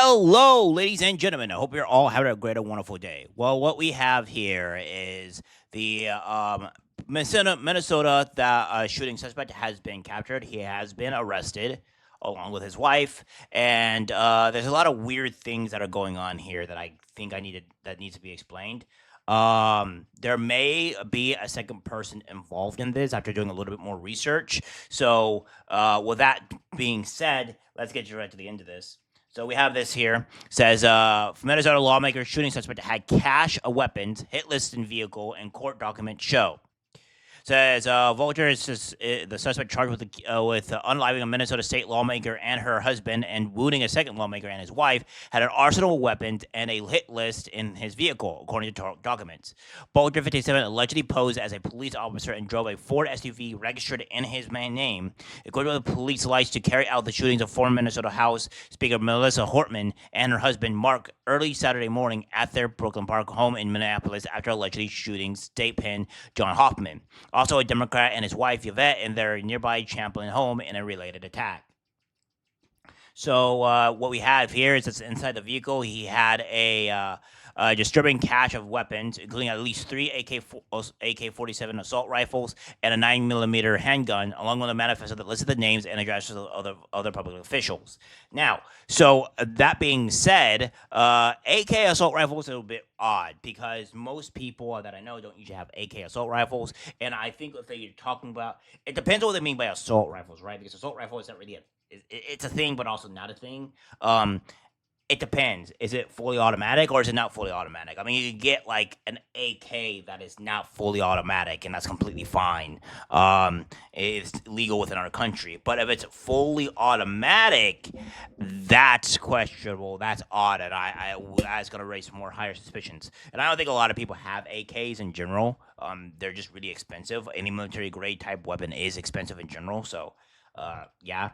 Hello, ladies and gentlemen. I hope you're all having a great and wonderful day. Well, what we have here is the Minnesota that shooting suspect has been captured. He has been arrested along with his wife, and there's a lot of weird things that are going on here that I think that needs to be explained. There may be a second person involved in this after doing a little bit more research. So, with that being said, let's get right to the end of this. So we have this here. Says Minnesota lawmaker shooting suspect had cache of weapons, hit list in vehicle, and court documents show. Says Vulture is the suspect charged with unaliving a Minnesota state lawmaker and her husband and wounding a second lawmaker and his wife, had an arsenal of weapons and a hit list in his vehicle, according to documents. Vulture, 57, allegedly posed as a police officer and drove a Ford SUV registered in his name. According to the police license to carry out the shootings of former Minnesota House Speaker Melissa Hortman and her husband Mark early Saturday morning at their Brooklyn Park home in Minneapolis after allegedly shooting state pen John Hoffman. Also a Democrat and his wife Yvette in their nearby Champlain home in a related attack. So what we have here is that inside the vehicle he had a disturbing cache of weapons, including at least 3 AK-47 assault rifles and a 9mm handgun, along with a manifesto that listed the names and addresses of other public officials. Now, so that being said, AK assault rifles is a little bit odd because most people that I know don't usually have AK assault rifles, and I think if you're talking about, it depends on what they mean by assault rifles, right? Because assault rifle is not really it's a thing, but also not a thing. It depends. Is it fully automatic or is it not fully automatic? I mean, you can get like an AK that is not fully automatic, and that's completely fine. It's legal within our country. But if it's fully automatic, that's questionable. That's odd, and that's going to raise more higher suspicions. And I don't think a lot of people have AKs in general. They're just really expensive. Any military grade type weapon is expensive in general. So, yeah.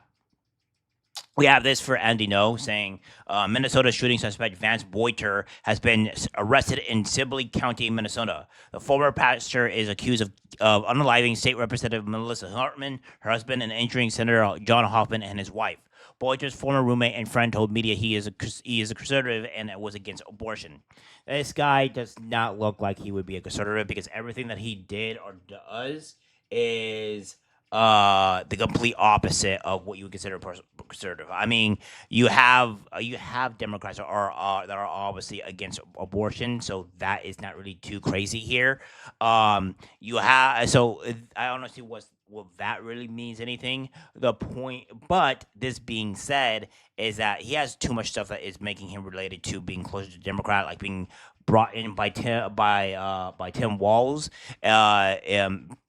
We have this for Andy No saying Minnesota shooting suspect Vance Boiter has been arrested in Sibley County, Minnesota. The former pastor is accused of unaliving State Representative Melissa Hartman, her husband, and injuring Senator John Hoffman and his wife. Boiter's former roommate and friend told media he is a conservative and was against abortion. This guy does not look like he would be a conservative because everything that he did or does is the complete opposite of what you would consider conservative. I mean, you have Democrats that are obviously against abortion, so that is not really too crazy here. You have I don't know see what that really means anything. The point, but this being said, is that he has too much stuff that is making him related to being closer to Democrat, like being brought in by Tim Walz,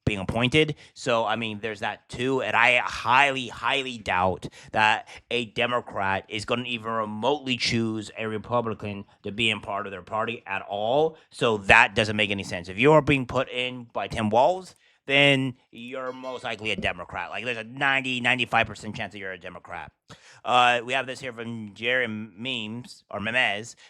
being appointed. So, I mean, there's that too. And I highly, highly doubt that a Democrat is going to even remotely choose a Republican to be in part of their party at all. So that doesn't make any sense. If you're being put in by Tim Walz, then you're most likely a Democrat. Like, there's a 95% chance that you're a Democrat. We have this here from Jerry Memes,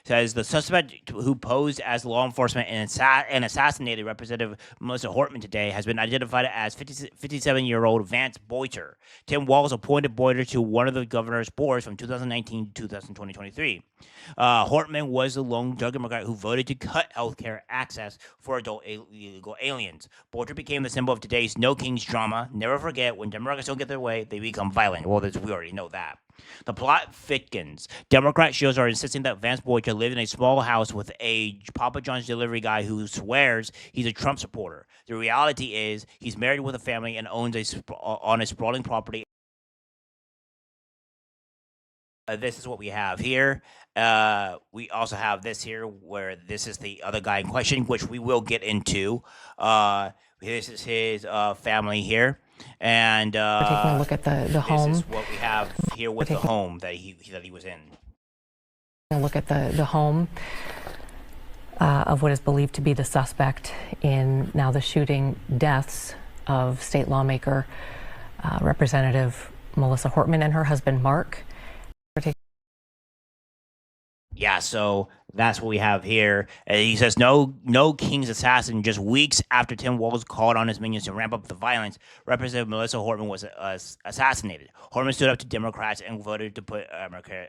says the suspect who posed as law enforcement and assassinated Representative Melissa Hortman today has been identified as 57-year-old Vance Boiter. Tim Walz appointed Boiter to one of the governor's boards from 2019 to 2023. Hortman was the lone Democrat who voted to cut health care access for adult illegal aliens. Boiter became the symbol of today's No Kings drama. Never forget, when Democrats don't get their way, they become violent. Well, we already know that. The plot thickens. Democrat shields are insisting that Vance Boiter lived in a small house with a Papa John's delivery guy who swears he's a Trump supporter. The reality is he's married with a family and owns on a sprawling property. This is what we have here. We also have this here where this is the other guy in question, which we will get into. This is his family here. And We're taking a look at the home. This is what we have here with the home that he was in. A look at the home of what is believed to be the suspect in now the shooting deaths of state lawmaker Representative Melissa Hortman and her husband Mark. Yeah, so that's what we have here. He says no king's assassin. Just weeks after Tim Walz called on his minions to ramp up the violence, Representative Melissa Hortman was assassinated. Hortman stood up to Democrats and voted to put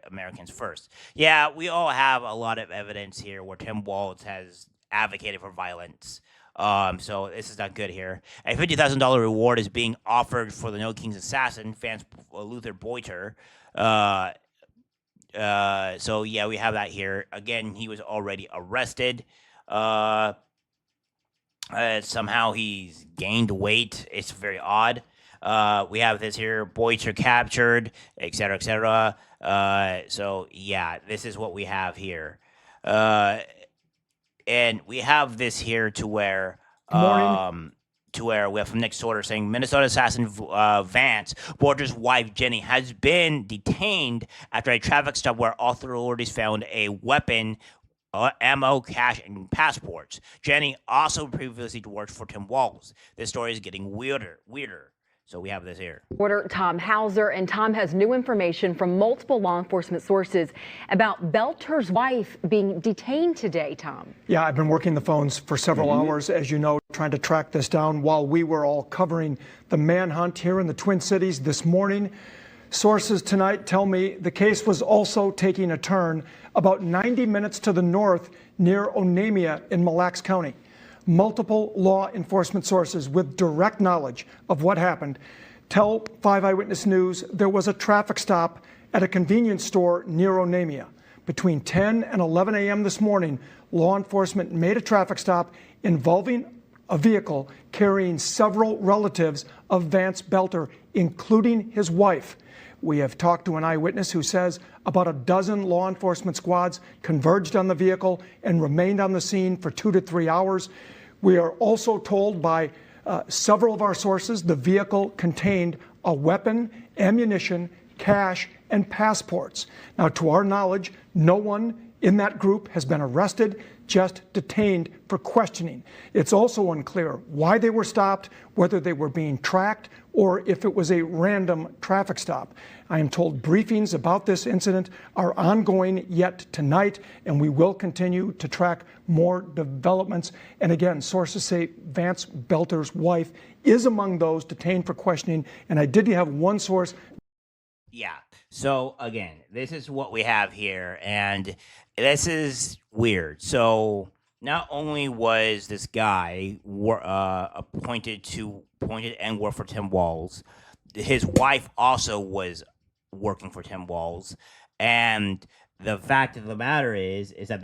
Americans first. Yeah, we all have a lot of evidence here where Tim Walz has advocated for violence. So this is not good here. A $50,000 reward is being offered for the No King's assassin, fans Luther Boiter. Uh, so yeah, we have that here. Again, he was already arrested. Uh, Somehow he's gained weight. It's very odd. We have this here. Boys are captured, etc., etc. So yeah, this is what we have here. Uh, and we have this here Good morning. to where we have from Nick Sorter saying Minnesota assassin Vance Borger's wife Jenny has been detained after a traffic stop where authorities found a weapon, ammo, cash, and passports. Jenny also previously worked for Tim Walz. This story is getting weirder. So we have this here. Reporter Tom Hauser, and Tom has new information from multiple law enforcement sources about Belter's wife being detained today, Tom. Yeah, I've been working the phones for several hours, as you know, trying to track this down while we were all covering the manhunt here in the Twin Cities this morning. Sources tonight tell me the case was also taking a turn about 90 minutes to the north near Onamia in Mille Lacs County. Multiple law enforcement sources with direct knowledge of what happened tell 5 Eyewitness News there was a traffic stop at a convenience store near Onamia. Between 10 and 11 a.m. this morning, law enforcement made a traffic stop involving a vehicle carrying several relatives of Vance Belter, including his wife. We have talked to an eyewitness who says about a dozen law enforcement squads converged on the vehicle and remained on the scene for 2 to 3 hours. We are also told by several of our sources the vehicle contained a weapon, ammunition, cash, and passports. Now, to our knowledge, no one in that group has been arrested, just detained for questioning. It's also unclear why they were stopped, whether they were being tracked, or if it was a random traffic stop. I am told briefings about this incident are ongoing yet tonight, and we will continue to track more developments. And again, sources say Vance Belter's wife is among those detained for questioning, and I did have one source. Yeah. So again, this is what we have here, and this is weird. So not only was this guy appointed and worked for Tim Walz, his wife also was working for Tim Walz, and the fact of the matter is that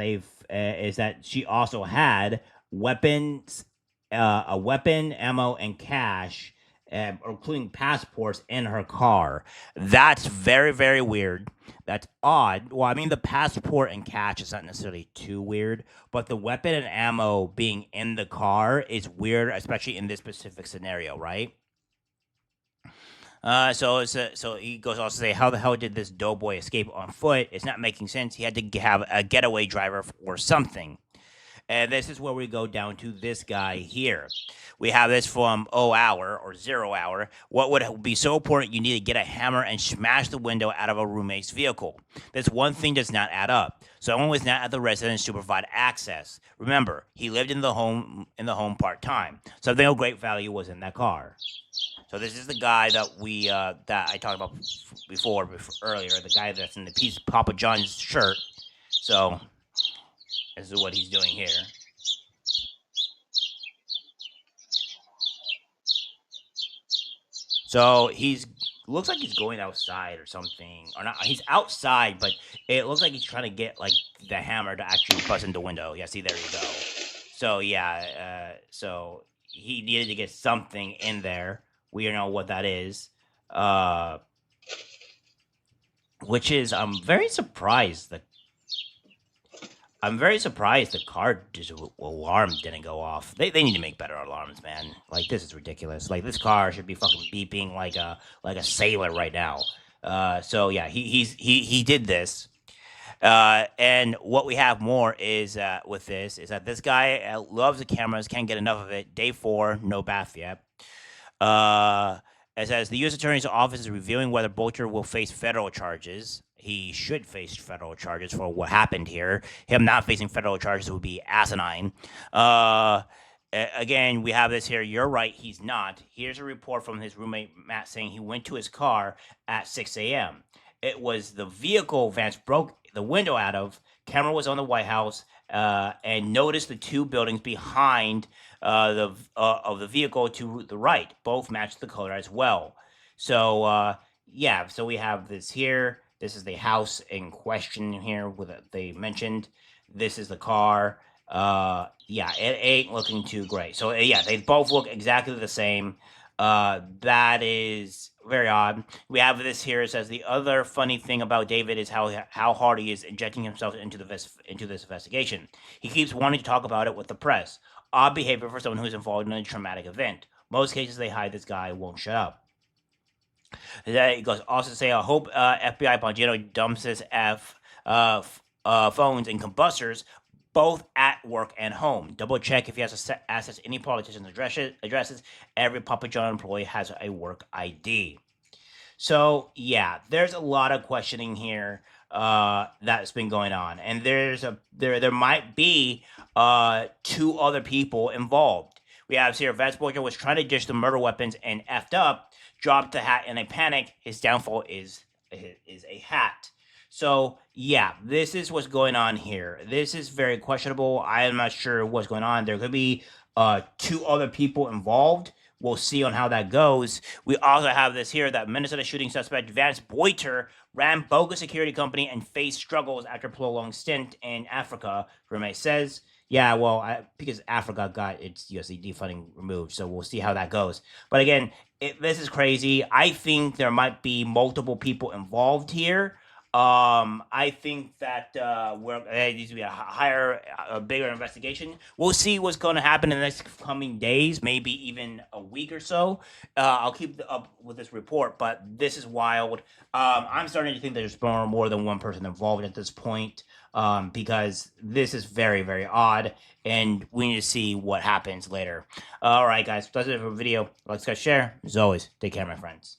is that she also had weapons, a weapon, ammo, and cash, including passports in her car. That's very weird. That's odd. Well, I mean, the passport and cash is not necessarily too weird, but the weapon and ammo being in the car is weird, especially in this specific scenario, right? So he goes on to say, how the hell did this doughboy escape on foot? It's not making sense. He had to have a getaway driver or something. And this is where we go down to this guy here. We have this from O-Hour or 0 Hour. What would be so important you need to get a hammer and smash the window out of a roommate's vehicle? This one thing does not add up. Someone was not at the residence to provide access. Remember, he lived in the home part-time. Something of great value was in that car. So this is the guy that that I talked about before earlier, the guy that's in the piece of Papa John's shirt. So this is what he's doing here. So he's looks like he's going outside or something, or not. He's outside, but it looks like he's trying to get like the hammer to actually bust in the window. Yeah, see, there you go. So yeah, so he needed to get something in there. We don't know what that is. Which is I'm very surprised the car alarm didn't go off. They need to make better alarms, man. Like, this is ridiculous. Like, this car should be fucking beeping like a sailor right now. So yeah, he did this. And what we have more is with this is that this guy loves the cameras, can't get enough of it. Day 4, no bath yet. It says the U.S. Attorney's Office is reviewing whether Bolger will face federal charges. he should face federal charges for what happened here. Him not facing federal charges would be asinine. Again, we have this here. You're right, he's not. Here's a report from his roommate Matt saying he went to his car at 6 a.m. It was the vehicle Vance broke the window out of. Camera was on the White House and noticed the two buildings behind of the vehicle to the right. Both matched the color as well. So yeah, so we have this here. This is the house in question here with they mentioned. This is the car. Yeah, it ain't looking too great. So yeah, they both look exactly the same. That is very odd. We have this here. It says the other funny thing about David is how hard he is injecting himself into this investigation. He keeps wanting to talk about it with the press. Odd behavior for someone who's involved in a traumatic event. Most cases they hide. This guy won't shut up. He goes also to say, I hope FBI Bongino dumps his phones and combustors both at work and home. Double check if he has access to any politician's addresses. Every Papa John employee has a work ID. So yeah, there's a lot of questioning here that's been going on, and there might be two other people involved. We have here Vance Boyker was trying to dish the murder weapons and effed up, dropped the hat in a panic. His downfall is a hat. So yeah, this is what's going on here. This is very questionable. I am not sure what's going on. There could be two other people involved. We'll see on how that goes. We also have this here that Minnesota shooting suspect Vance Boyter ran bogus security company and faced struggles after a prolonged stint in Africa. Reme says, yeah, well, because Africa got its USAID funding removed, so we'll see how that goes. But again, this is crazy. I think there might be multiple people involved here. I think that there needs to be a bigger investigation. We'll see what's going to happen in the next coming days, maybe even a week or so. I'll keep up with this report, but this is wild. I'm starting to think there's more than one person involved at this point, because this is very, very odd, and we need to see what happens later. All right, guys, that's it for the video. Like, share. As always, take care, my friends.